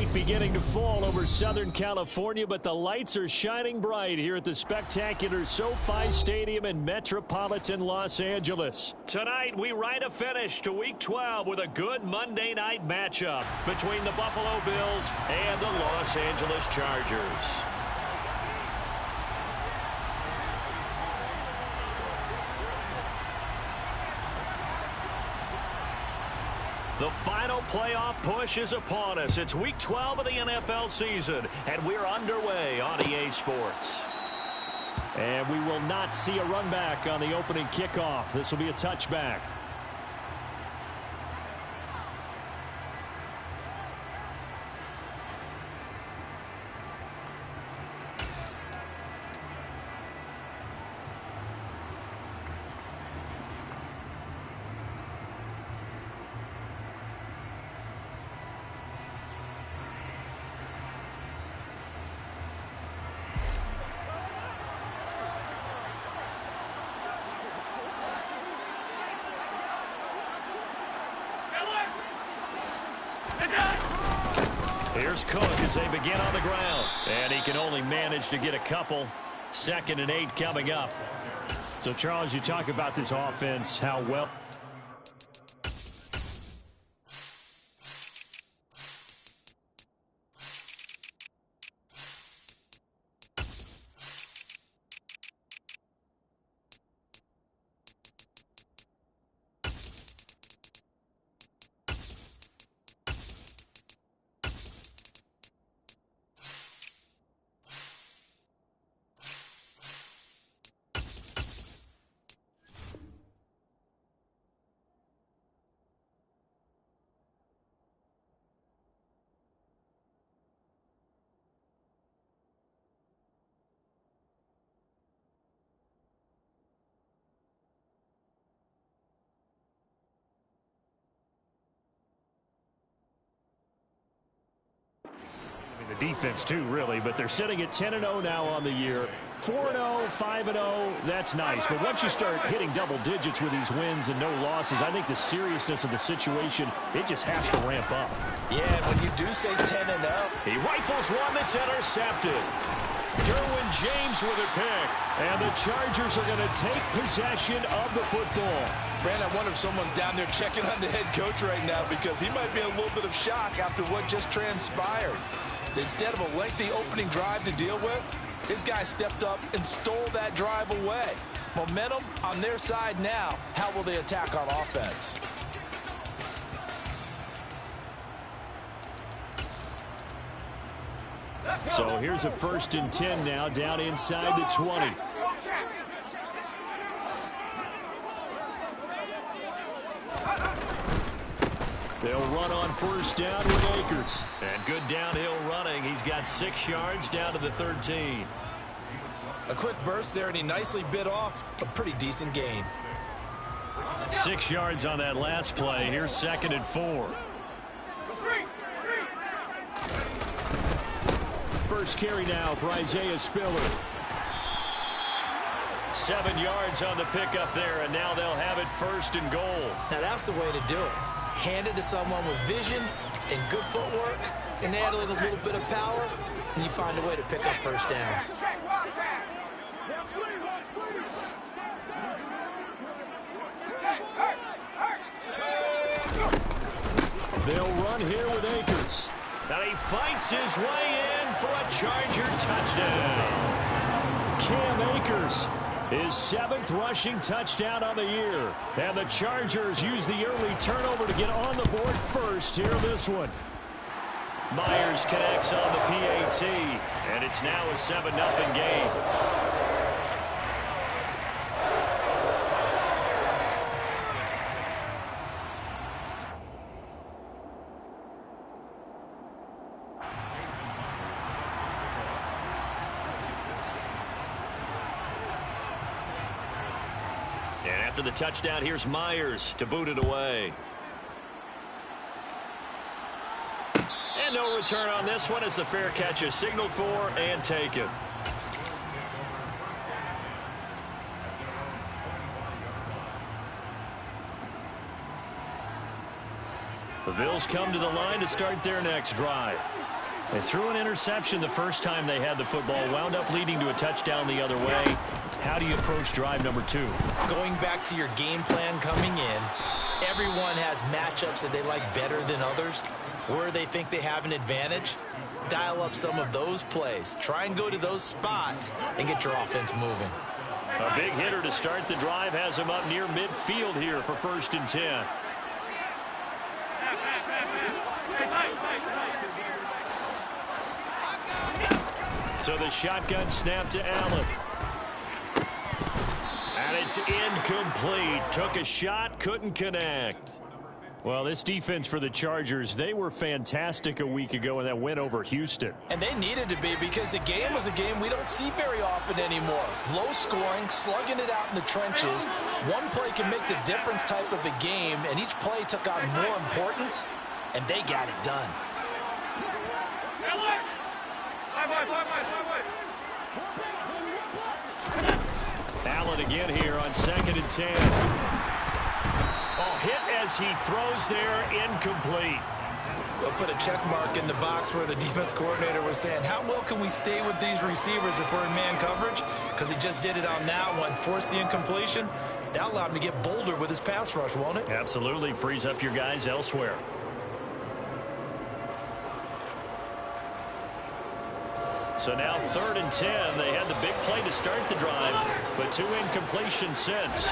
night beginning to fall over Southern California, but the lights are shining bright here at the spectacular SoFi Stadium in metropolitan Los Angeles. Tonight, we write a finish to Week 12 with a good Monday night matchup between the Buffalo Bills and the Los Angeles Chargers. The final playoff push is upon us. It's Week 12 of the NFL season, and we're underway on EA Sports. And we will not see a run back on the opening kickoff. This will be a touchback. Here's Cook as they begin on the ground. And he can only manage to get a couple. 2nd and 8 coming up. So, Charles, you talk about this offense, how well... The defense, too, really, but they're sitting at 10-0 now on the year. 4-0, 5-0, that's nice. But once you start hitting double digits with these wins and no losses, I think the seriousness of the situation, it just has to ramp up. Yeah, when you do say 10-0. He rifles one that's intercepted. Derwin James with a pick. And the Chargers are going to take possession of the football. Brandon, I wonder if someone's down there checking on the head coach right now because he might be in a little bit of shock after what just transpired. Instead of a lengthy opening drive to deal with, his guy stepped up and stole that drive away. Momentum on their side now. How will they attack on offense? So here's a 1st and 10 now, down inside the 20. They'll run on 1st down with Akers. And good downhill running. He's got 6 yards down to the 13. A quick burst there, and he nicely bit off a pretty decent gain. 6 yards on that last play. Here's 2nd and 4. First carry now for Isaiah Spiller. 7 yards on the pickup there, and now they'll have it 1st and goal. Now that's the way to do it. Hand it to someone with vision and good footwork, and add a little bit of power, and you find a way to pick up 1st downs. They'll run here with Akers. And he fights his way in for a Charger touchdown. Cam Akers, his 7th rushing touchdown on the year. And the Chargers use the early turnover to get on the board first here in this one. Myers connects on the PAT, and it's now a 7-0 game. And after the touchdown, here's Myers to boot it away. And no return on this one as the fair catch is signaled for and taken. Bills come to the line to start their next drive. They threw an interception the first time they had the football, wound up leading to a touchdown the other way. How do you approach drive number 2? Going back to your game plan coming in, everyone has matchups that they like better than others. Where they think they have an advantage, dial up some of those plays. Try and go to those spots and get your offense moving. A big hitter to start the drive has him up near midfield here for 1st and 10. So the shotgun snap to Allen. And it's incomplete. Took a shot, couldn't connect. Well, this defense for the Chargers, they were fantastic a week ago in that win over Houston. And they needed to be, because the game was a game we don't see very often anymore. Low scoring, slugging it out in the trenches. One play can make the difference type of a game, and each play took on more importance, and they got it done. Allen again here on 2nd and 10. Oh, hit as he throws there, incomplete. They'll put a check mark in the box where the defense coordinator was saying, how well can we stay with these receivers if we're in man coverage? Because he just did it on that one, forced the incompletion. That allowed him to get bolder with his pass rush, won't it? Absolutely, frees up your guys elsewhere. So now 3rd and 10. They had the big play to start the drive, but 2 incompletions since.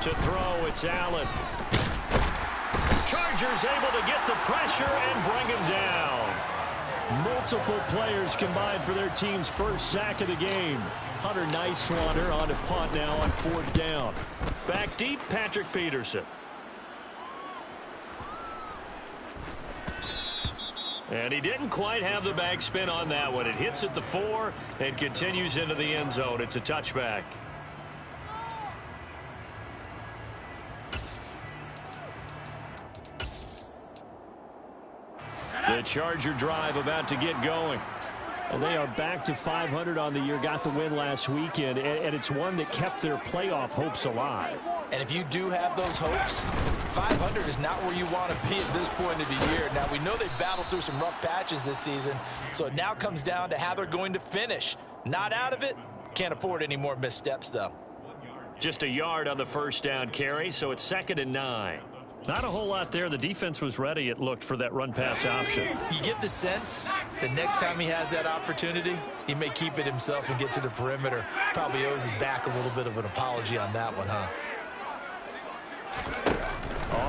To throw, it's Allen. Chargers able to get the pressure and bring him down. Multiple players combined for their team's first sack of the game. Hunter Nicewater on a punt now on 4th down. Back deep, Patrick Peterson. And he didn't quite have the backspin on that one. It hits at the 4 and continues into the end zone. It's a touchback. The Charger drive about to get going. And they are back to 500 on the year. Got the win last weekend, and it's one that kept their playoff hopes alive. And if you do have those hopes, 500 is not where you want to be at this point of the year. Now, we know they've battled through some rough patches this season, so it now comes down to how they're going to finish. Not out of it. Can't afford any more missteps, though. Just a yard on the first down carry, so it's 2nd and 9. Not a whole lot there. The defense was ready, it looked, for that run-pass option. You get the sense that next time he has that opportunity, he may keep it himself and get to the perimeter. Probably owes his back a little bit of an apology on that one, huh?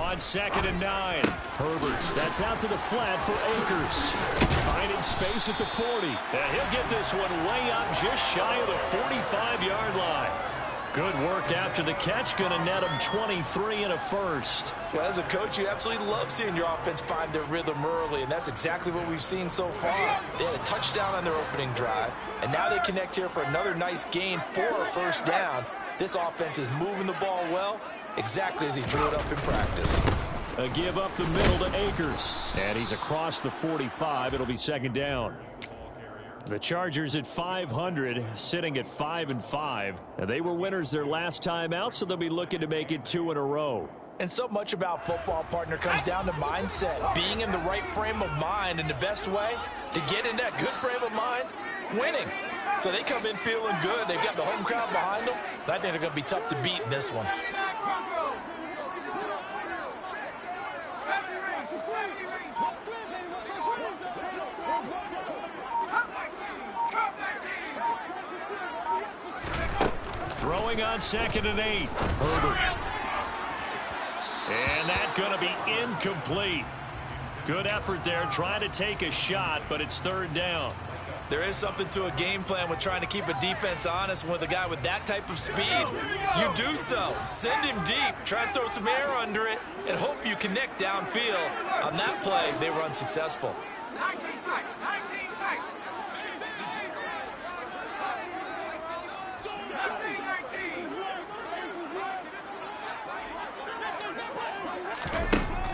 On 2nd and 9. Herbert, that's out to the flat for Akers. Finding space at the 40. And he'll get this one way up just shy of the 45-yard line. Good work after the catch. Going to net him 23 and a first. Well, as a coach, you absolutely love seeing your offense find their rhythm early, and that's exactly what we've seen so far. They had a touchdown on their opening drive, and now they connect here for another nice gain for a first down. This offense is moving the ball well, exactly as he drew it up in practice. A give up the middle to Akers. And he's across the 45. It'll be 2nd down. The Chargers at 500, sitting at 5-5. And they were winners their last time out, so they'll be looking to make it 2 in a row. And so much about football, partner, comes down to mindset. Being in the right frame of mind, and the best way to get in that good frame of mind, winning. So they come in feeling good. They've got the home crowd behind them. I think they're going to be tough to beat in this one. Throwing on 2nd and 8. Herbert. And that's going to be incomplete. Good effort there, trying to take a shot, but it's 3rd down. There is something to a game plan with trying to keep a defense honest. With a guy with that type of speed, you do so. Send him deep, try and throw some air under it, and hope you connect downfield. On that play, they were unsuccessful. 19 sack, 19 sack. 19.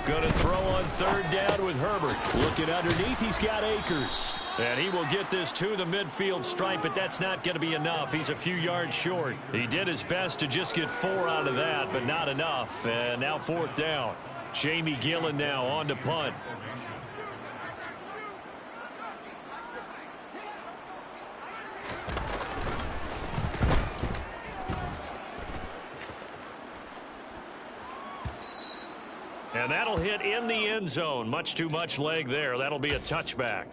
Going to throw on 3rd down with Herbert. Looking underneath, he's got Akers. And he will get this to the midfield stripe, but that's not going to be enough. He's a few yards short. He did his best to just get 4 out of that, but not enough. And now 4th down. Jamie Gillen now on to punt. And that'll hit in the end zone. Much too much leg there. That'll be a touchback.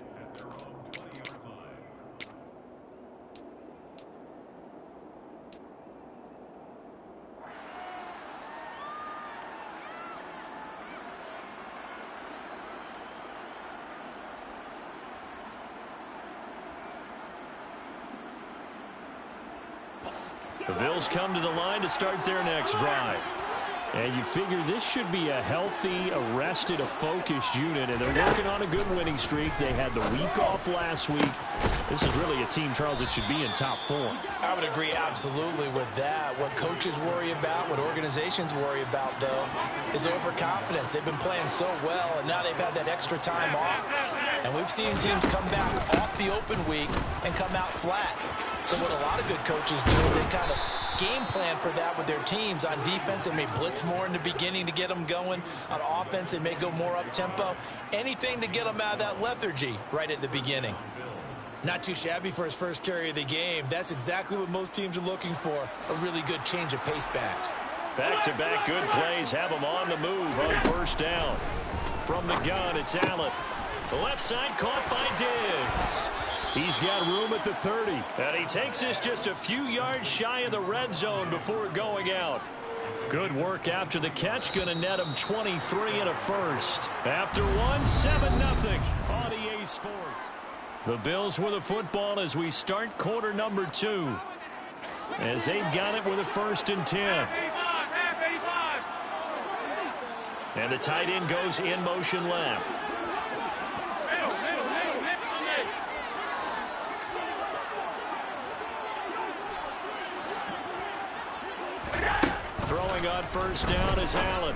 The Bills come to the line to start their next drive. And you figure this should be a healthy, arrested, a focused unit, and they're working on a good winning streak. They had the week off last week. This is really a team, Charles, that should be in top form. I would agree absolutely with that. What coaches worry about, what organizations worry about, though, is overconfidence. They've been playing so well, and now they've had that extra time off. And we've seen teams come back off the open week and come out flat. So what a lot of good coaches do is they kind of game plan for that with their teams. On defense, they may blitz more in the beginning to get them going. On offense, they may go more up-tempo. Anything to get them out of that lethargy right at the beginning. Not too shabby for his first carry of the game. That's exactly what most teams are looking for, a really good change of pace back. Back-to-back good plays have them on the move on first down. From the gun, it's Allen. The left side caught by Diggs. He's got room at the 30, and he takes this just a few yards shy of the red zone before going out. Good work after the catch, going to net him 23 and a first. After one, 7-0 on EA Sports. The Bills with the football as we start quarter number 2. As they've got it with a 1st and 10. And the tight end goes in motion left. Throwing on first down is Allen.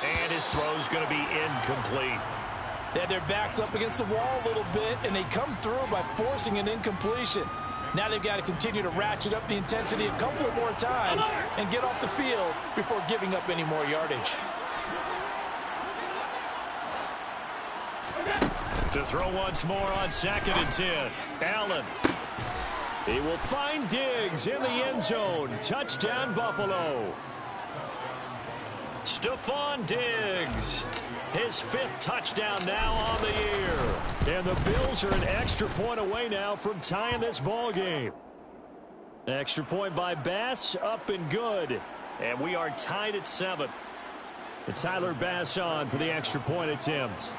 And his throw's going to be incomplete. They had their backs up against the wall a little bit, and they come through by forcing an incompletion. Now they've got to continue to ratchet up the intensity a couple of more times and get off the field before giving up any more yardage. To throw once more on 2nd and 10. Allen. He will find Diggs in the end zone. Touchdown, Buffalo. Stephon Diggs. His 5th touchdown now on the year. And the Bills are an extra point away now from tying this ball game. Extra point by Bass, up and good. And we are tied at 7. And Tyler Bass on for the extra point attempt.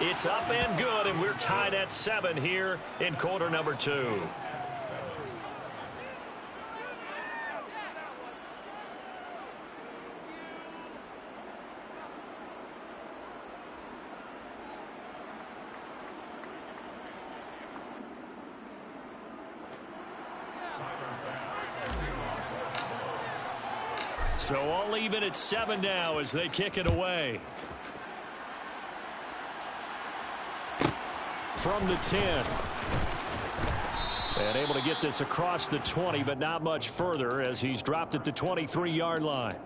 It's up and good, and we're tied at 7 here in quarter number 2. So all even at 7 now as they kick it away. From the 10. And able to get this across the 20, but not much further as he's dropped at the 23-yard line.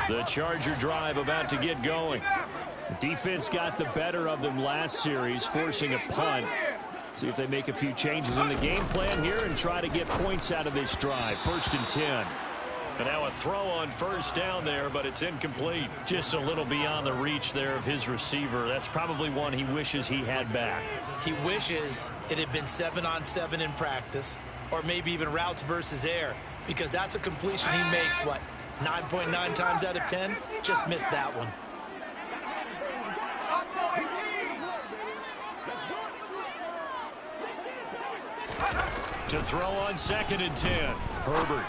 The Charger drive about to get going. Defense got the better of them last series, forcing a punt. See if they make a few changes in the game plan here and try to get points out of this drive. 1st and 10. And now a throw on first down there, but it's incomplete. Just a little beyond the reach there of his receiver. That's probably one he wishes he had back. He wishes it had been 7-on-7 in practice, or maybe even routes versus air, because that's a completion he makes, what, 9.9 times out of 10? Just missed that one. To throw on 2nd and 10. Herbert.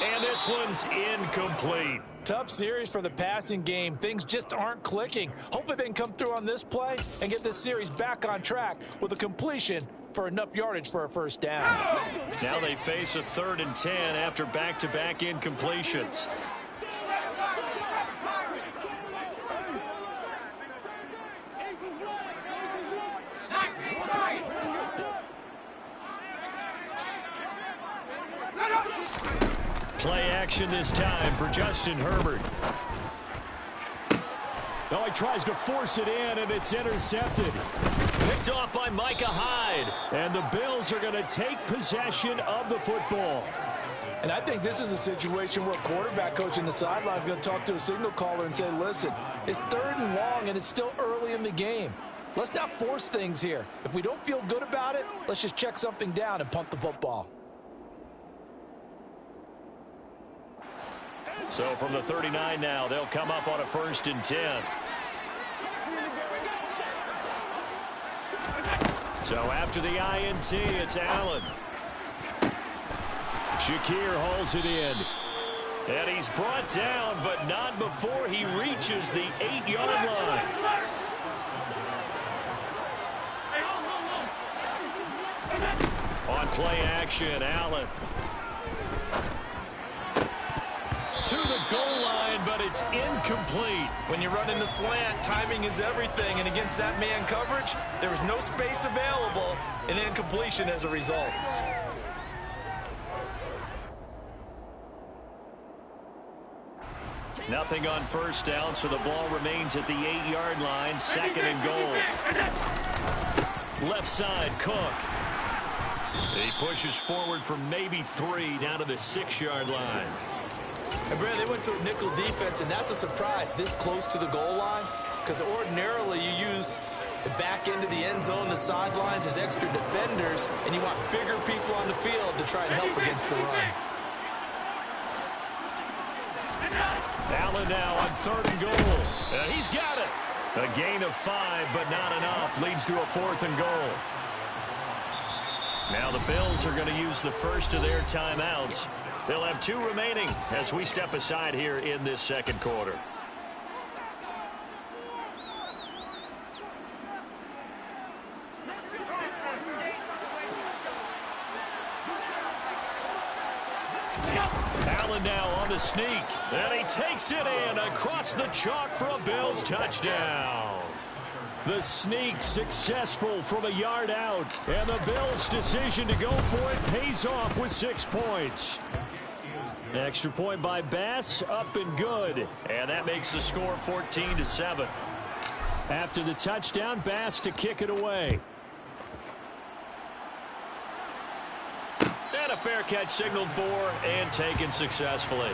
And this one's incomplete. Tough series for the passing game. Things just aren't clicking. Hopefully they can come through on this play and get this series back on track with a completion for enough yardage for a first down. Now they face a 3rd and 10 after back-to-back incompletions. action this time for Justin Herbert. Oh, he tries to force it in, and it's intercepted. Picked off by Micah Hyde. And the Bills are going to take possession of the football. And I think this is a situation where a quarterback coach in the sideline is going to talk to a signal caller and say, listen, it's 3rd and long, and it's still early in the game. Let's not force things here. If we don't feel good about it, let's just check something down and punt the football. So from the 39 now, they'll come up on a 1st and 10. So after the INT, it's Allen. Shakir hauls it in. And he's brought down, but not before he reaches the 8-yard line. On play action, Allen. To the goal line, but it's incomplete. When you're running the slant, timing is everything, and against that man coverage, there was no space available, and incompletion as a result. Nothing on 1st down, so the ball remains at the 8-yard line. 2nd and goal. Left side, Cook. He pushes forward for maybe 3 down to the 6-yard line. And Brad, they went to a nickel defense, and that's a surprise this close to the goal line, because ordinarily you use the back end of the end zone, the sidelines as extra defenders, and you want bigger people on the field to try and help against the run. Allen now on 3rd and goal. He's got it. A gain of 5, but not enough. Leads to a 4th and goal. Now the Bills are going to use the first of their timeouts. They'll have 2 remaining as we step aside here in this 2nd quarter. Allen now on the sneak, and he takes it in across the chalk for a Bills touchdown. The sneak successful from a yard out, and the Bills' decision to go for it pays off with 6 points. Extra point by Bass, up and good, and that makes the score 14-7. After the touchdown, Bass to kick it away. And a fair catch signaled for and taken successfully.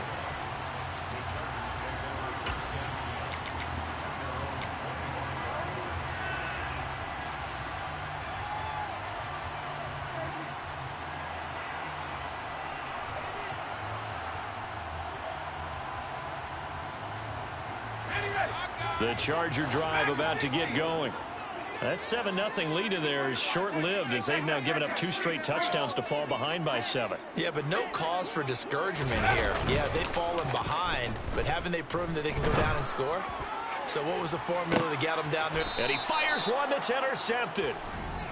The Charger drive about to get going. That 7-0 lead of theirs is short-lived as they've now given up 2 straight touchdowns to fall behind by 7. Yeah, but no cause for discouragement here. Yeah, they've fallen behind, but haven't they proven that they can go down and score? So what was the formula to get them down there? And he fires one that's intercepted.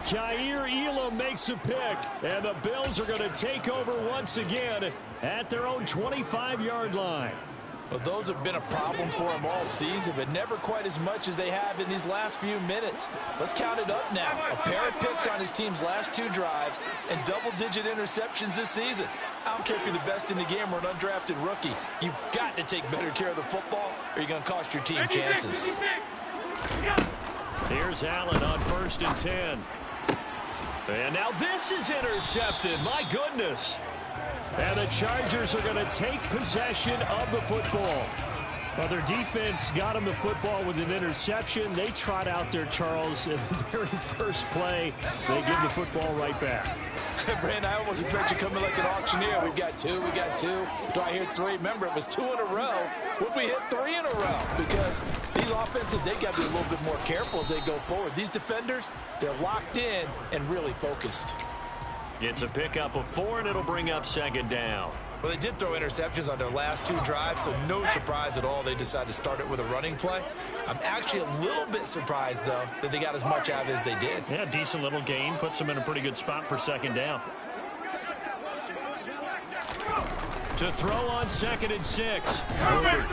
Kaiir Elam makes a pick, and the Bills are going to take over once again at their own 25-yard line. Well, those have been a problem for them all season, but never quite as much as they have in these last few minutes. Let's count it up now. A pair of picks on his team's last 2 drives and double-digit interceptions this season. I don't care if you're the best in the game or an undrafted rookie. You've got to take better care of the football or you're going to cost your team chances. Here's Allen on 1st and 10. And now this is intercepted. My goodness. And the Chargers are going to take possession of the football. Well, their defense got them the football with an interception. They trot out there, Charles, in the very first play. They give the football right back. Brandon, I almost expect you coming like an auctioneer. We've got 2, we got 2. Do I hear 3? Remember, it was 2 in a row. Would we hit 3 in a row? Because these offenses, they got to be a little bit more careful as they go forward. These defenders, they're locked in and really focused. It's a pickup of 4, and it'll bring up 2nd down. Well, they did throw interceptions on their last 2 drives, so no surprise at all they decided to start it with a running play. I'm actually a little bit surprised, though, that they got as much out of it as they did. Yeah, decent little gain. Puts them in a pretty good spot for 2nd down. To throw on 2nd and 6. Herbert.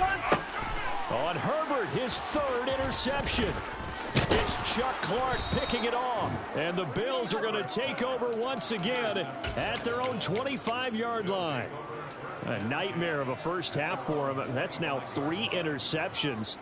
On Herbert, his 3rd interception. It's Chuck Clark picking it off. And the Bills are going to take over once again at their own 25-yard line. A nightmare of a first half for him. That's now 3 interceptions.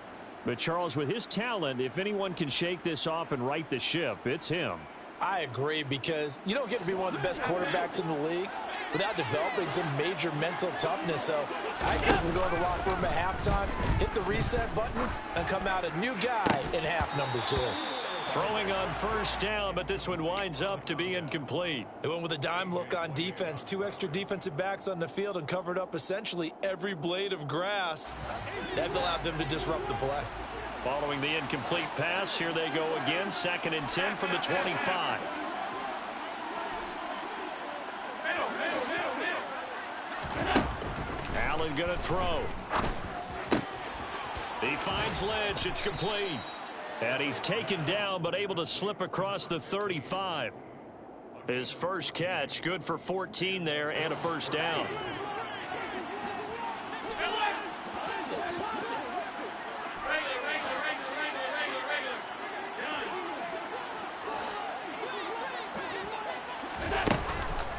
But Charles, with his talent, if anyone can shake this off and right the ship, it's him. I agree, because you don't get to be one of the best quarterbacks in the league without developing some major mental toughness. So I expect him to go in the locker room at halftime, hit the reset button, and come out a new guy in half number 2. Throwing on first down, but this one winds up to be incomplete. They went with a dime look on defense. 2 extra defensive backs on the field and covered up essentially every blade of grass. That allowed them to disrupt the play. Following the incomplete pass, here they go again. 2nd and 10 from the 25. Allen going to throw. He finds Lynch. It's complete. And he's taken down, but able to slip across the 35. His first catch, good for 14 there and a first down.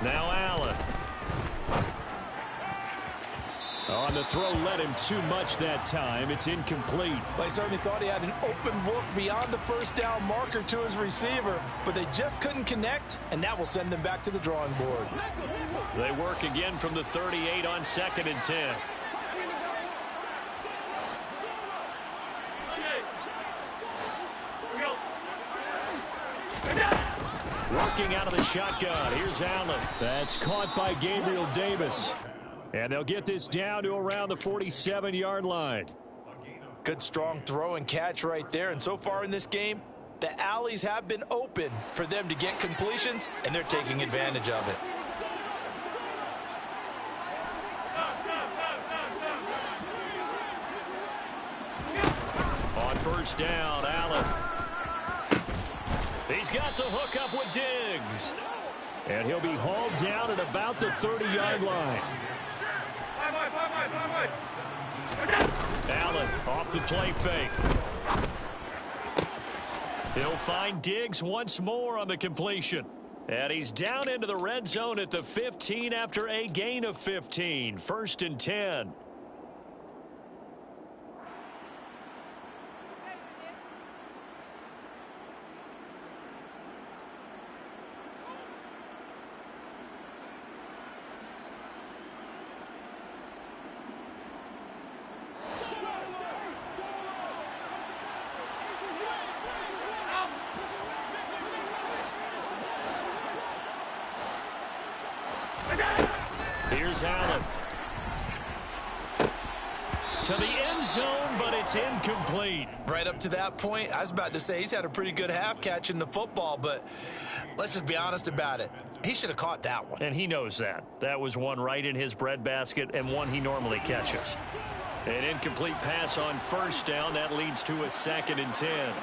Now Allen. On the throw, led him too much that time. It's incomplete. Well, he certainly thought he had an open look beyond the first down marker to his receiver, but they just couldn't connect, and that will send them back to the drawing board. They work again from the 38 on 2nd and 10. Working out of the shotgun. Here's Allen. That's caught by Gabriel Davis. And they'll get this down to around the 47-yard line. Good strong throw and catch right there. And so far in this game, the alleys have been open for them to get completions, and they're taking advantage of it. On first down, Allen. He's got the hook up with Diggs. And he'll be hauled down at about the 30-yard line. Allen off the play fake. He'll find Diggs once more on the completion. And he's down into the red zone at the 15 after a gain of 15. 1st and 10. Here's Allen. To the end zone, but it's incomplete. Right up to that point, I was about to say he's had a pretty good half catching the football, but let's just be honest about it. He should have caught that one. And he knows that. That was one right in his breadbasket and one he normally catches. An incomplete pass on first down. That leads to a 2nd and 10.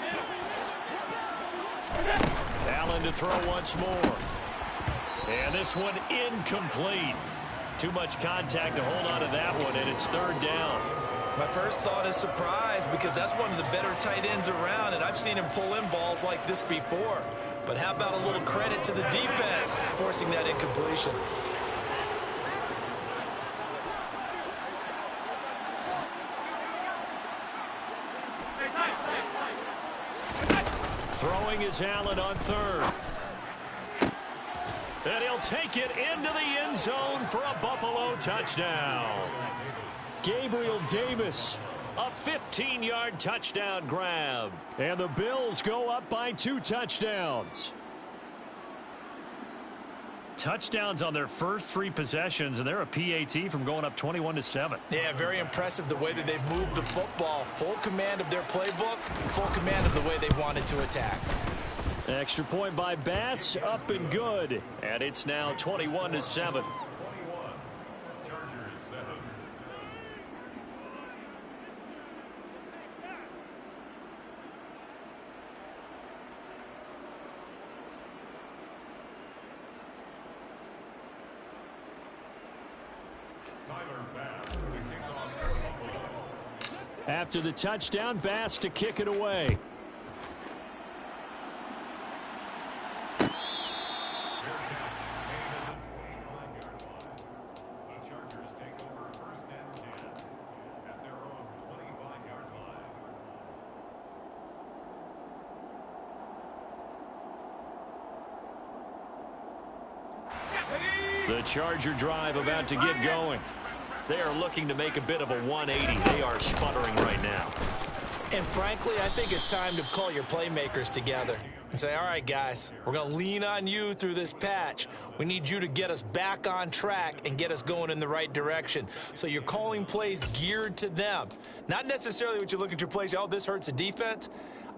Allen to throw once more. And this one incomplete. Too much contact to hold on to that one, and it's 3rd down. My first thought is surprise, because that's one of the better tight ends around, and I've seen him pull in balls like this before. But how about a little credit to the defense forcing that incompletion? Throwing is Allen on 3rd. And he'll take it into the end zone for a Buffalo touchdown. Gabriel Davis, a 15-yard touchdown grab. And the Bills go up by 2 touchdowns. Touchdowns on their first 3 possessions, and they're a PAT from going up 21-7. Yeah, very impressive the way that they've moved the football. Full command of their playbook, full command of the way they wanted to attack. Extra point by Bass, up and good. And it's now 21-7. After the touchdown, Bass to kick it away. The Charger drive about to get going. They are looking to make a bit of a 180. They are sputtering right now. And frankly, I think it's time to call your playmakers together and say, all right, guys, we're going to lean on you through this patch. We need you to get us back on track and get us going in the right direction. So you're calling plays geared to them. Not necessarily what you look at your plays, oh, this hurts the defense.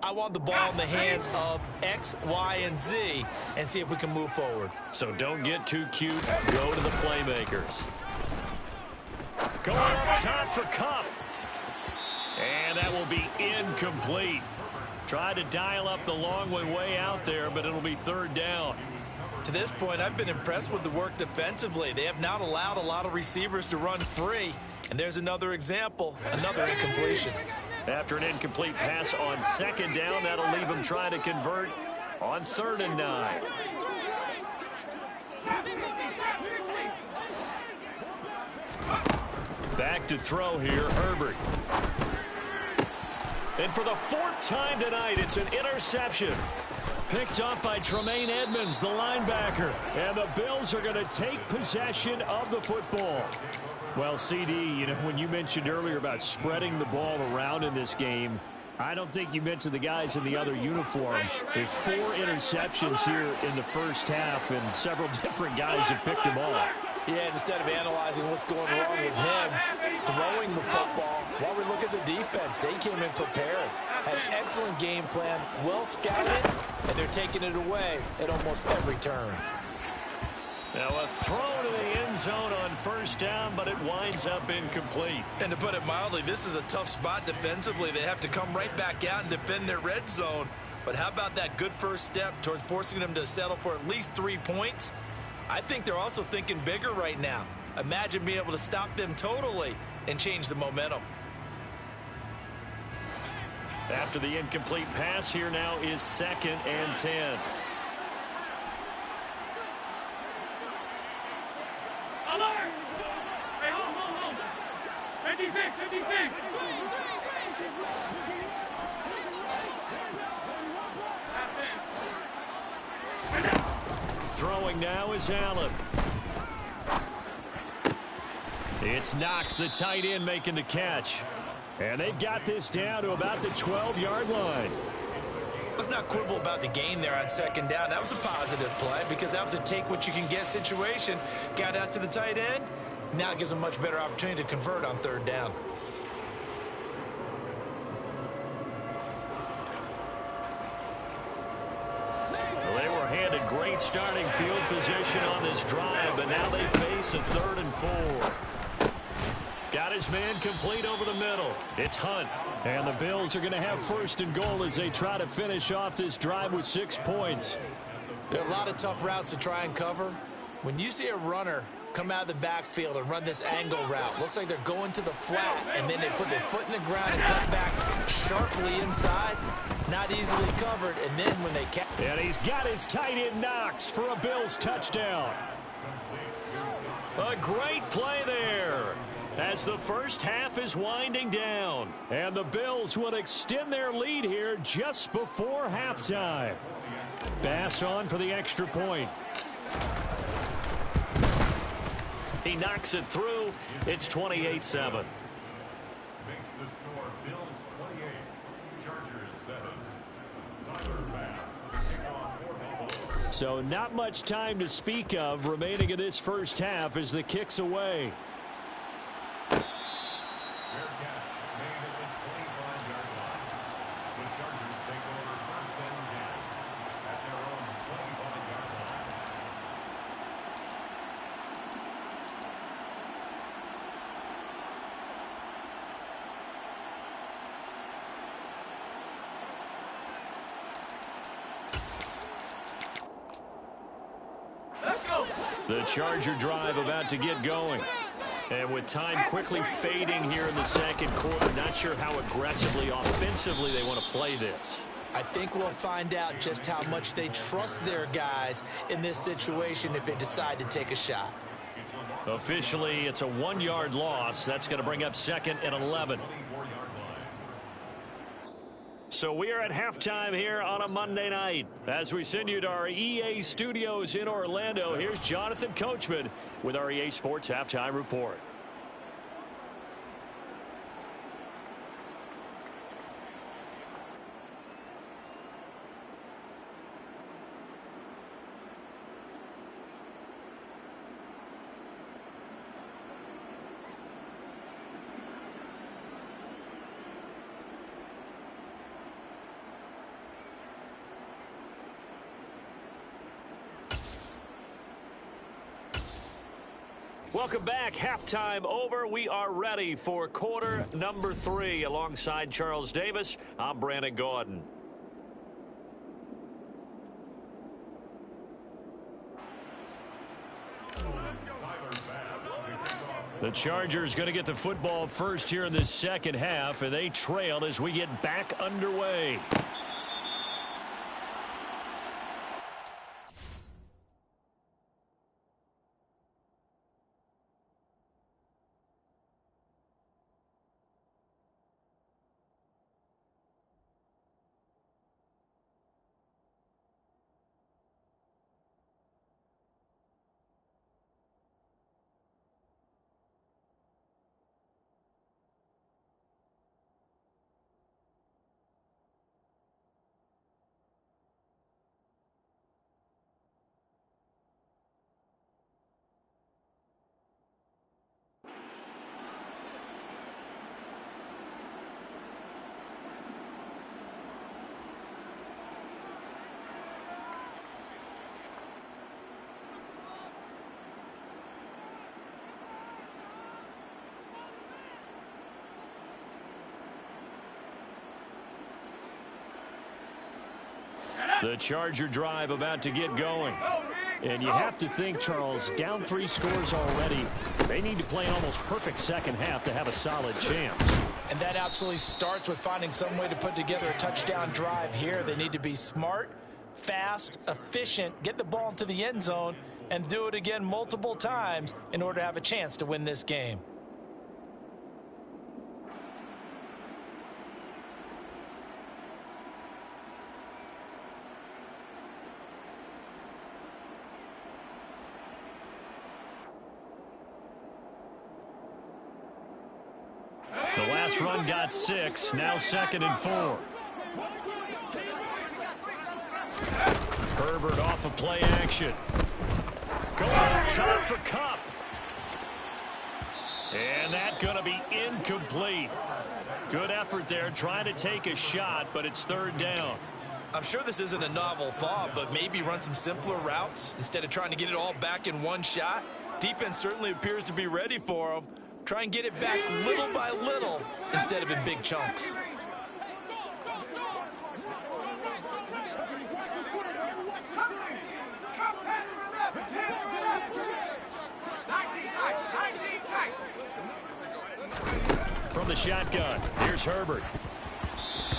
I want the ball in the hands of X, Y, and Z and see if we can move forward. So don't get too cute. Go to the playmakers. Going up top for Kupp. And that will be incomplete. Try to dial up the long way out there, but it'll be third down. To this point, I've been impressed with the work defensively. They have not allowed a lot of receivers to run free. And there's another example, another incompletion. After an incomplete pass on second down, that'll leave him trying to convert on 3rd and 9. Back to throw here, Herbert. And for the 4th time tonight, it's an interception. Picked up by Tremaine Edmonds, the linebacker. And the Bills are going to take possession of the football. Well, CD, you know, when you mentioned earlier about spreading the ball around in this game, I don't think you mentioned the guys in the other uniform. There's 4 interceptions here in the first half, and several different guys have picked them off. Yeah, instead of analyzing what's going wrong with him, throwing the football, while we look at the defense, they came in prepared. Had an excellent game plan, well scouted, and they're taking it away at almost every turn. Now a throw to the end zone on 1st down, but it winds up incomplete. And to put it mildly, this is a tough spot defensively. They have to come right back out and defend their red zone. But how about that good first step towards forcing them to settle for at least 3 points? I think they're also thinking bigger right now. Imagine being able to stop them totally and change the momentum. After the incomplete pass, here now is 2nd and 10. Alert! Hey, hold. 56. Throwing now is Allen. It's Knox, the tight end, making the catch. And they've got this down to about the 12-yard line. Let's not quibble about the gain there on 2nd down. That was a positive play because that was a take-what-you-can-get situation. Got out to the tight end. Now it gives them a much better opportunity to convert on 3rd down. Well, they were handed great starting field position on this drive, but now they face a 3rd and 4. Got his man complete over the middle. It's Hunt. And the Bills are going to have 1st and goal as they try to finish off this drive with 6 points. There are a lot of tough routes to try and cover. When you see a runner come out of the backfield and run this angle route, looks like they're going to the flat, and then they put their foot in the ground and cut back sharply inside. Not easily covered, and then when they catch. And he's got his tight end Knox for a Bills touchdown. A great play there as the first half is winding down. And the Bills will extend their lead here just before halftime. Bass on for the extra point. He knocks it through. It's 28-7. Makes the score Bills 28, Chargers 7. Tyler Bass to kick off for Buffalo. So not much time to speak of remaining in this first half as the kick's away. Fair catch made at the 25-yard line. The Chargers take over 1st and 10 at their own 25-yard line. The Charger drive about to get going. And with time quickly fading here in the 2nd quarter, not sure how aggressively, offensively they want to play this. I think we'll find out just how much they trust their guys in this situation if they decide to take a shot. Officially, it's a 1-yard loss. That's going to bring up 2nd and 11. So we are at halftime here on a Monday night. As we send you to our EA studios in Orlando, here's Jonathan Coachman with our EA Sports Halftime Report. Welcome back. Halftime over. We are ready for quarter number 3. Alongside Charles Davis, I'm Brandon Gaudin. The Chargers going to get the football first here in this second half, and they trail as we get back underway. The Charger drive about to get going. And you have to think, Charles, down 3 scores already. They need to play an almost perfect second half to have a solid chance. And that absolutely starts with finding some way to put together a touchdown drive here. They need to be smart, fast, efficient, get the ball into the end zone, and do it again multiple times in order to have a chance to win this game. The last run got 6, now 2nd and 4. Herbert off of play action. Going to top for Kupp. And that's going to be incomplete. Good effort there trying to take a shot, but it's 3rd down. I'm sure this isn't a novel thought, but maybe run some simpler routes instead of trying to get it all back in one shot. Defense certainly appears to be ready for them. Try and get it back little by little instead of in big chunks. From the shotgun, here's Herbert.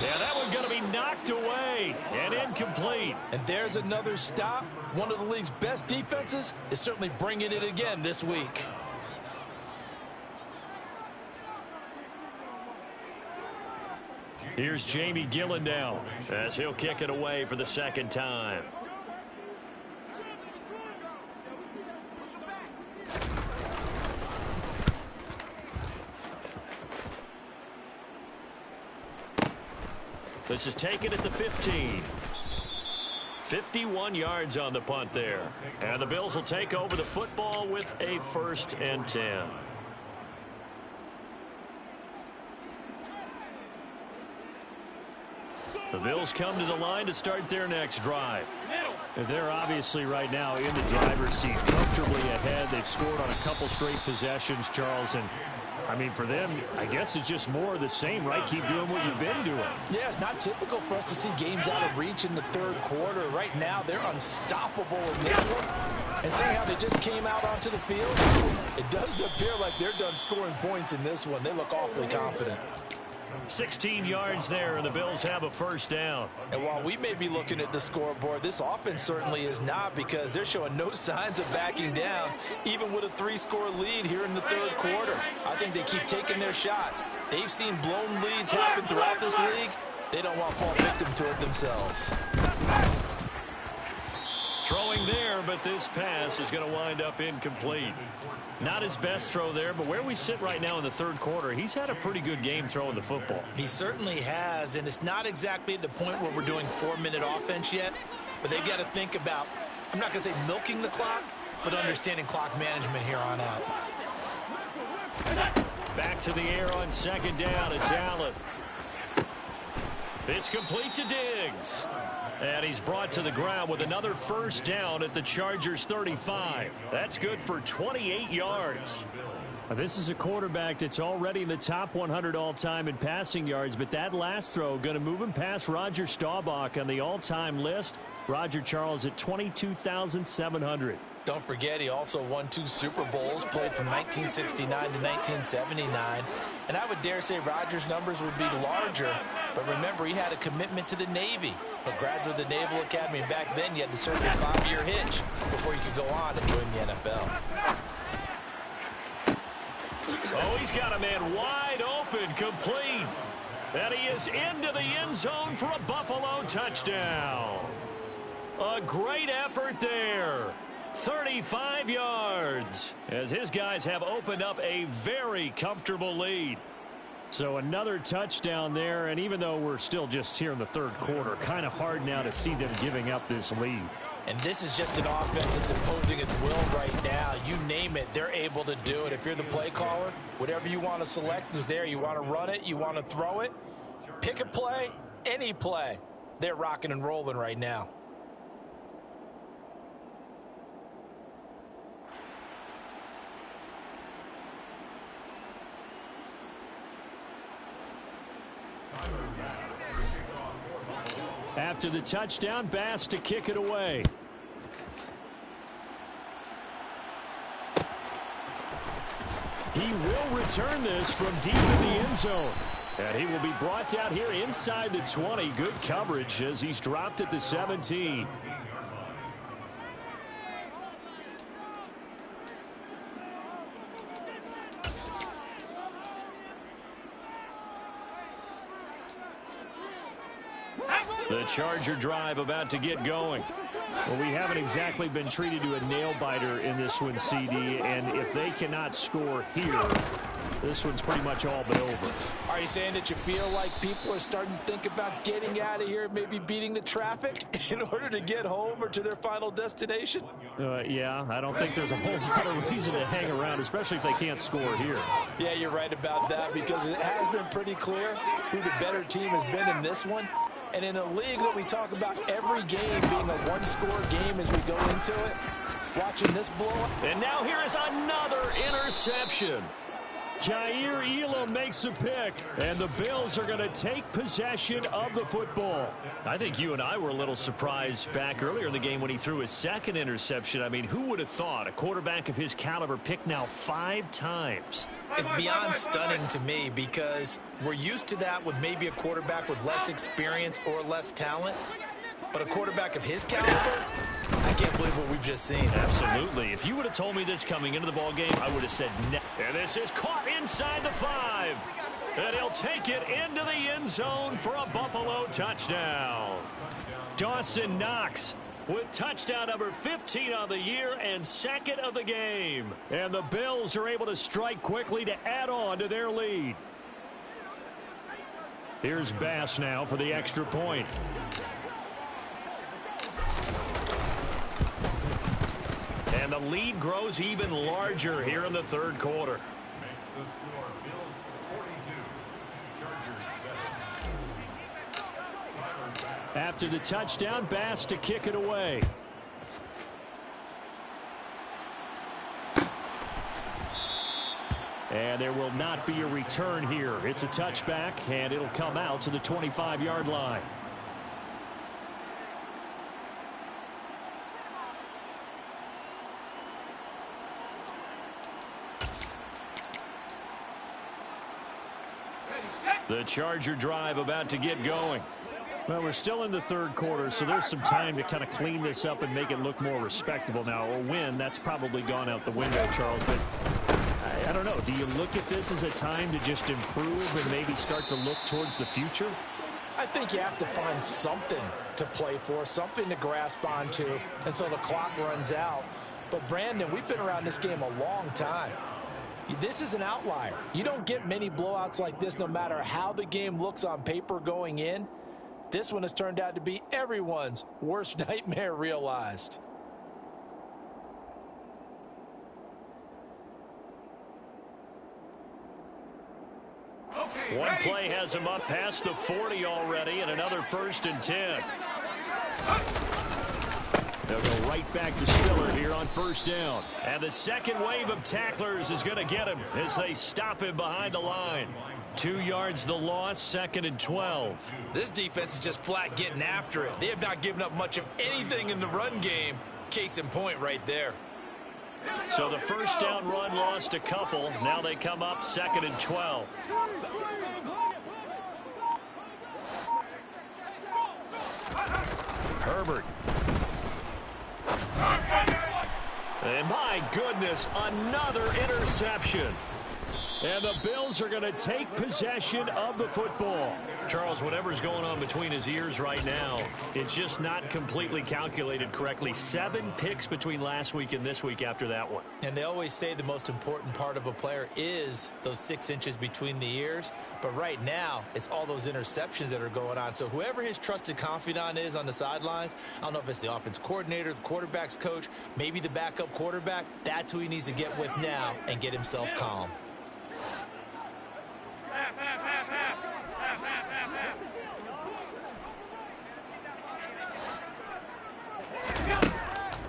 Yeah, that one's going to be knocked away and incomplete. And there's another stop. One of the league's best defenses is certainly bringing it again this week. Here's Jamie Gillen now as he'll kick it away for the 2nd time. This is taken at the 15. 51 yards on the punt there. And the Bills will take over the football with a 1st and 10. The Bills come to the line to start their next drive. They're obviously right now in the driver's seat, comfortably ahead. They've scored on a couple straight possessions, Charles. And, I mean, for them, I guess it's just more of the same, right? Keep doing what you've been doing. Yeah, it's not typical for us to see games out of reach in the 3rd quarter. Right now, they're unstoppable in this one. And seeing how they just came out onto the field, it does appear like they're done scoring points in this one. They look awfully confident. 16 yards there, and the Bills have a 1st down. And while we may be looking at the scoreboard, this offense certainly is not, because they're showing no signs of backing down, even with a 3-score lead here in the 3rd quarter. I think they keep taking their shots. They've seen blown leads happen throughout this league, They don't want to fall victim to it themselves. Throwing there, but this pass is going to wind up incomplete. Not his best throw there, but where we sit right now in the third quarter, he's had a pretty good game throwing the football. He certainly has, and it's not exactly at the point where we're doing 4-minute offense yet, but they've got to think about, I'm not going to say milking the clock, but understanding clock management here on out. Back to the air on second down. It's Allen. It's complete to Diggs. And he's brought to the ground with another first down at the Chargers 35. That's good for 28 yards. Now, this is a quarterback that's already in the top 100 all-time in passing yards, but that last throw going to move him past Roger Staubach on the all-time list. Roger Charles at 22,700. Don't forget, he also won 2 Super Bowls, played from 1969 to 1979. And I would dare say Rodgers' numbers would be larger. But remember, he had a commitment to the Navy. A graduate of the Naval Academy. And back then, you had to serve a 5-year hitch before you could go on and join the NFL. Oh, he's got a man wide open, complete. And he is into the end zone for a Buffalo touchdown. A great effort there. 35 yards as his guys have opened up a very comfortable lead. So another touchdown there, and even though we're still just here in the third quarter, kind of hard now to see them giving up this lead. And this is just an offense that's imposing its will right now. You name it, they're able to do it. If you're the play caller, whatever you want to select is there. You want to run it, you want to throw it, pick a play, any play. They're rocking and rolling right now. After the touchdown, Bass to kick it away. He will return this from deep in the end zone. And he will be brought down here inside the 20. Good coverage as he's dropped at the 17. The Charger drive about to get going. Well, we haven't exactly been treated to a nail-biter in this one, CD, and if they cannot score here, this one's pretty much all but over. Are you saying that you feel like people are starting to think about getting out of here, maybe beating the traffic in order to get home or to their final destination? Yeah, I don't think there's a whole lot of reason to hang around, especially if they can't score here. Yeah, you're right about that, because it has been pretty clear who the better team has been in this one. And in a league that we talk about every game being a one-score game as we go into it, watching this blow up. And now here is another interception. Kaiir Elam makes a pick, and the Bills are going to take possession of the football. I think you and I were a little surprised back earlier in the game when he threw his second interception. I mean, who would have thought a quarterback of his caliber picked now 5 times? It's beyond stunning to me, because we're used to that with maybe a quarterback with less experience or less talent. But a quarterback of his caliber, I can't believe what we've just seen. Absolutely. If you would have told me this coming into the ball game, I would have said no. And this is caught inside the 5. And he'll take it into the end zone for a Buffalo touchdown. Dawson Knox with touchdown number 15 on the year and second of the game. And the Bills are able to strike quickly to add on to their lead. Here's Bass now for the extra point. And the lead grows even larger here in the third quarter. Makes the score Bills 42, Chargers 7. After the touchdown, Bass to kick it away. And there will not be a return here. It's a touchback, and it'll come out to the 25-yard line. The Charger drive about to get going. Well, we're still in the third quarter, so there's some time to kind of clean this up and make it look more respectable now. A win, that's probably gone out the window, Charles, but I don't know. Do you look at this as a time to just improve and maybe start to look towards the future? I think you have to find something to play for, something to grasp onto until the clock runs out. But, Brandon, we've been around this game a long time. This is an outlier. You don't get many blowouts like this no matter how the game looks on paper going in. This one has turned out to be everyone's worst nightmare realized. One play has him up past the 40 already, and another 1st and 10. They'll go right back to Spiller here on 1st down. And the second wave of tacklers is going to get him as they stop him behind the line. 2 yards the loss, 2nd and 12. This defense is just flat getting after it. They have not given up much of anything in the run game. Case in point right there. So the 1st down run lost a couple. Now they come up 2nd and 12. Herbert. And my goodness, another interception. And the Bills are going to take possession of the football. Charles, whatever's going on between his ears right now, it's just not completely calculated correctly. 7 picks between last week and this week after that one. And they always say the most important part of a player is those 6 inches between the ears. But right now, it's all those interceptions that are going on. So whoever his trusted confidant is on the sidelines, I don't know if it's the offense coordinator, the quarterback's coach, maybe the backup quarterback, that's who he needs to get with now and get himself calm.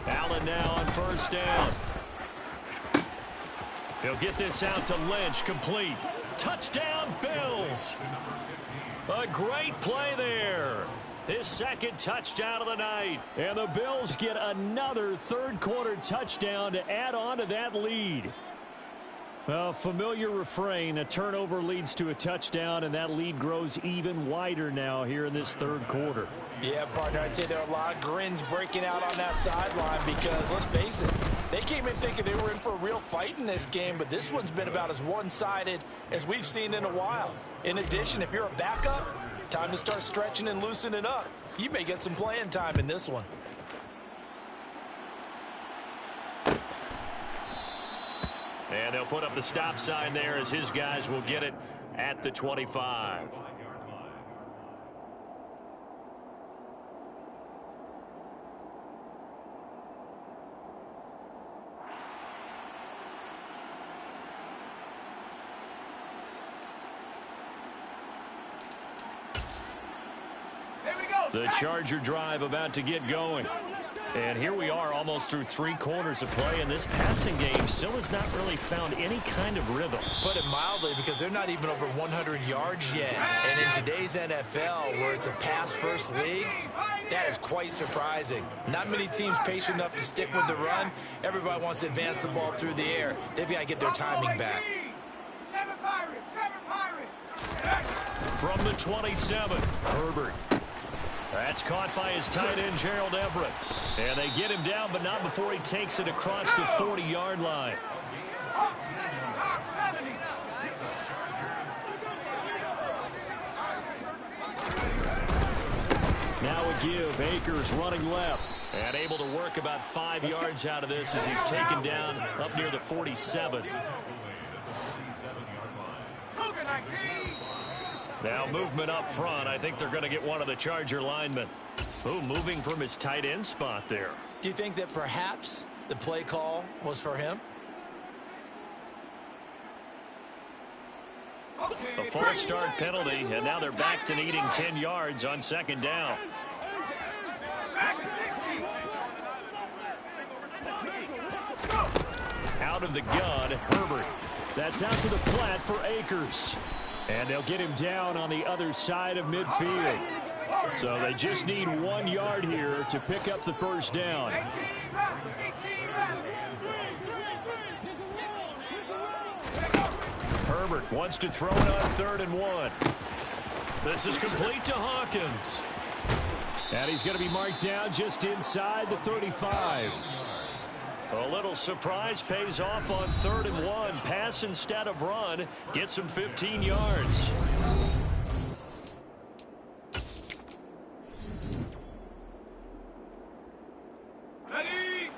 Allen now on 1st down. He'll get this out to Lynch, complete. Touchdown, Bills. A great play there. His 2nd touchdown of the night. And the Bills get another 3rd quarter touchdown to add on to that lead. A familiar refrain, a turnover leads to a touchdown, and that lead grows even wider now here in this 3rd quarter. Yeah, partner, I'd say there are a lot of grins breaking out on that sideline because, let's face it, they came in thinking they were in for a real fight in this game, but this one's been about as one-sided as we've seen in a while. In addition, if you're a backup, time to start stretching and loosening up. You may get some playing time in this one. And they'll put up the stop sign there as his guys will get it at the 25. The Charger drive about to get going. And here we are almost through 3 quarters of play, and this passing game still has not really found any kind of rhythm. Put it mildly, because they're not even over 100 yards yet. And in today's NFL, where it's a pass-first league, that is quite surprising. Not many teams patient enough to stick with the run. Everybody wants to advance the ball through the air. They've got to get their timing back. From the 27, Herbert. That's caught by his tight end, Gerald Everett. And they get him down, but not before he takes it across the 40-yard line. Now a give. Akers running left. And able to work about 5 yards out of this as he's taken down up near the 47. Now movement up front. I think they're going to get one of the Charger linemen. Oh, moving from his tight end spot there. Do you think that perhaps the play call was for him? A false start penalty, and now they're back to needing 10 yards on 2nd down. Out of the gun, Herbert. That's out to the flat for Akers. And they'll get him down on the other side of midfield. So they just need 1 yard here to pick up the 1st down. Herbert wants to throw it on 3rd and 1. This is complete to Hawkins. And he's going to be marked down just inside the 35. A little surprise pays off on 3rd and 1. Pass instead of run. Gets him 15 yards.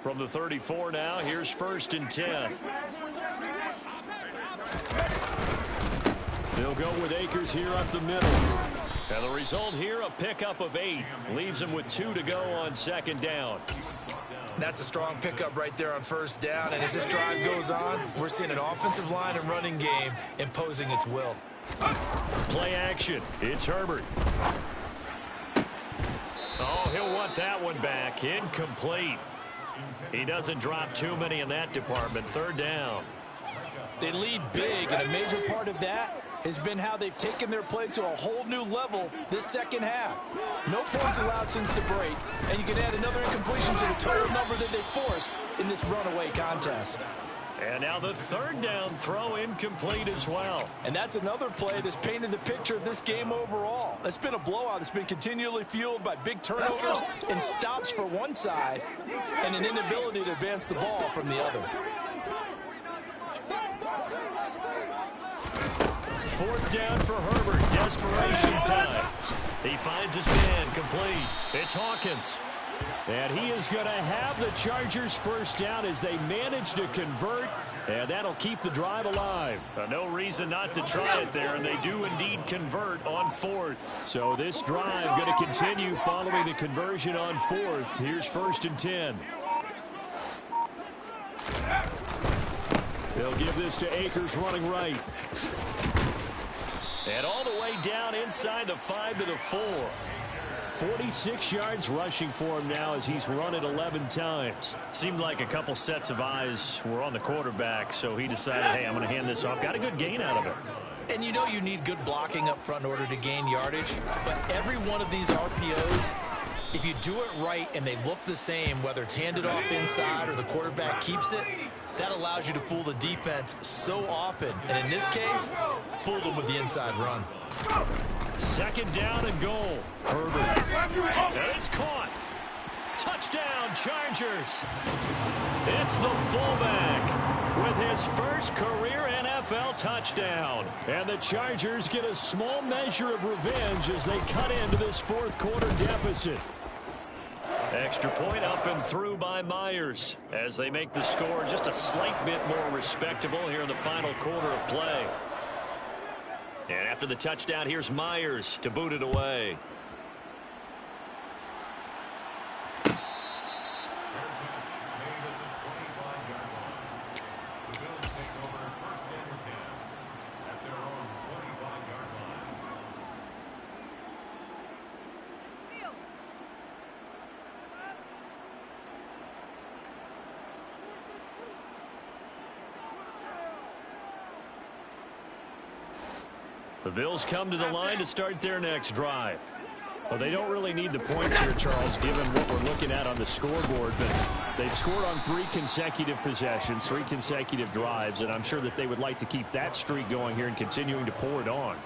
From the 34 now, here's 1st and 10. They'll go with Akers here up the middle. And the result here, a pickup of 8. Leaves him with 2 to go on 2nd down. That's a strong pickup right there on 1st down. And as this drive goes on, we're seeing an offensive line and running game imposing its will. Play action. It's Herbert. Oh, he'll want that one back. Incomplete. He doesn't drop too many in that department. 3rd down. They lead big, and a major part of that has been how they've taken their play to a whole new level this 2nd half. No points allowed since the break, and you can add another incompletion to the total number that they forced in this runaway contest. And now the 3rd down throw incomplete as well. And that's another play that's painted the picture of this game overall. It's been a blowout. It's been continually fueled by big turnovers and stops for one side and an inability to advance the ball from the other. 4th down for Herbert. Desperation time. He finds his man complete. It's Hawkins. And he is going to have the Chargers 1st down as they manage to convert. And that'll keep the drive alive. No reason not to try it there. And they do indeed convert on 4th. So this drive going to continue following the conversion on 4th. Here's 1st and 10. They'll give this to Akers running right. And all the way down inside the 5 to the 4. 46 yards rushing for him now as he's run it 11 times. Seemed like a couple sets of eyes were on the quarterback, so he decided, hey, I'm going to hand this off. Got a good gain out of it. And you know you need good blocking up front in order to gain yardage, but every one of these RPOs, if you do it right and they look the same, whether it's handed off inside or the quarterback keeps it, that allows you to fool the defense so often. And in this case, fooled them with the inside run. 2nd down and goal. Herbert. And it's caught. Touchdown, Chargers. It's the fullback with his first career NFL touchdown. And the Chargers get a small measure of revenge as they cut into this 4th quarter deficit. Extra point up and through by Myers as they make the score just a slight bit more respectable here in the final quarter of play. And after the touchdown, here's Myers to boot it away. The Bills come to the line to start their next drive. Well, they don't really need the points here, Charles, given what we're looking at on the scoreboard. But they've scored on 3 consecutive possessions, 3 consecutive drives, and I'm sure that they would like to keep that streak going here and continuing to pour it on.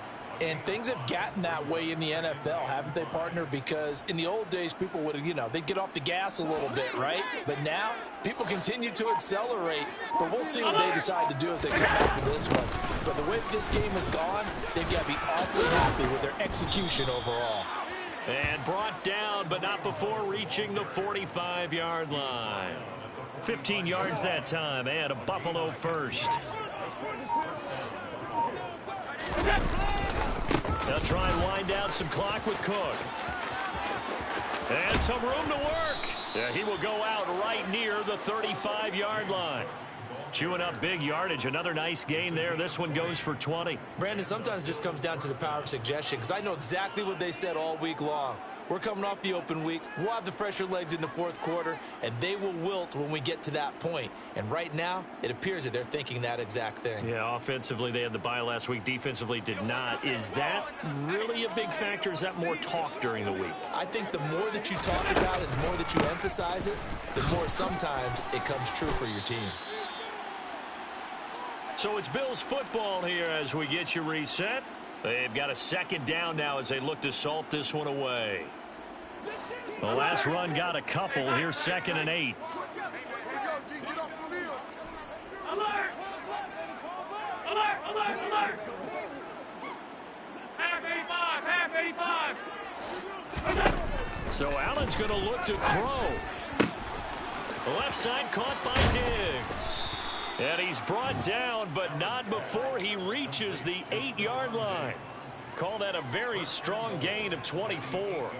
And things have gotten that way in the NFL, haven't they, partner? Because in the old days, people would, they'd get off the gas a little bit, right? But now, people continue to accelerate. But we'll see what they decide to do as they come after this one. But the way this game has gone, they've got to be awfully happy with their execution overall. And brought down, but not before reaching the 45-yard line. 15 yards that time, and a Buffalo first. They'll try and wind down some clock with Cook. And some room to work. Yeah, he will go out right near the 35-yard line. Chewing up big yardage. Another nice gain there. This one goes for 20. Brandon, sometimes it just comes down to the power of suggestion, because I know exactly what they said all week long. We're coming off the open week. We'll have the fresher legs in the 4th quarter, and they will wilt when we get to that point. And right now, it appears that they're thinking that exact thing. Yeah, offensively, they had the bye last week. Defensively, did not. Is that really a big factor? Is that more talk during the week? I think the more that you talk about it, the more that you emphasize it, the more sometimes it comes true for your team. So it's Bills football here as we get you reset. They've got a 2nd down now as they look to salt this one away. The last run got a couple. Here's 2nd and 8. Alert! Alert! Alert! Alert! Half 85! Half 85! So Allen's going to look to throw. Left side caught by Diggs. And he's brought down, but not before he reaches the 8-yard line. Call that a very strong gain of 24.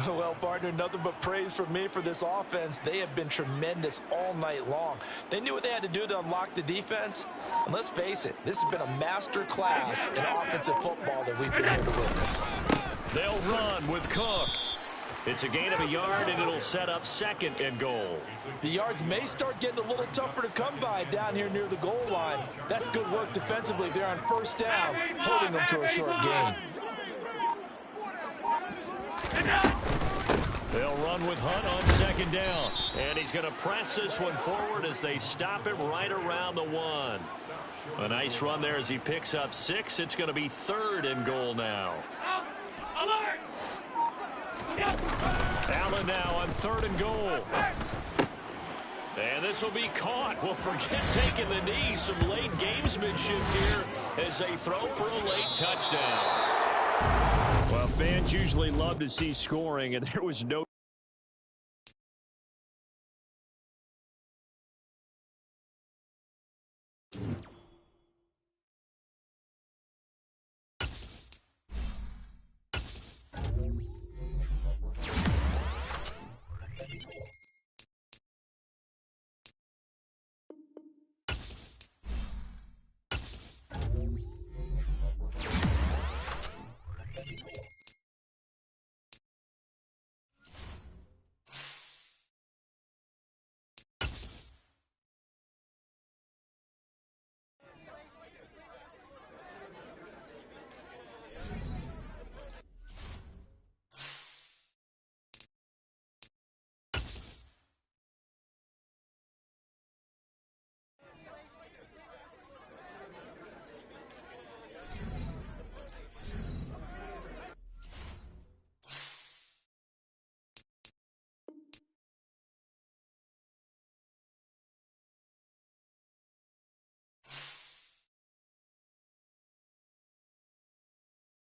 Well, partner, nothing but praise from me for this offense. They have been tremendous all night long. They knew what they had to do to unlock the defense. And let's face it, this has been a master class in offensive football that we've been here to witness. They'll run with Cook. It's a gain of a yard, and it'll set up 2nd and goal. The yards may start getting a little tougher to come by down here near the goal line. That's good work defensively there on 1st down, holding them to a short gain. They'll run with Hunt on 2nd down. And he's going to press this one forward as they stop him right around the 1. A nice run there as he picks up 6. It's going to be 3rd and goal now. Alert! Allen now on 3rd and goal. And this will be caught. Well, forget taking the knee. Some late gamesmanship here as they throw for a late touchdown. Well, fans usually love to see scoring, and there was no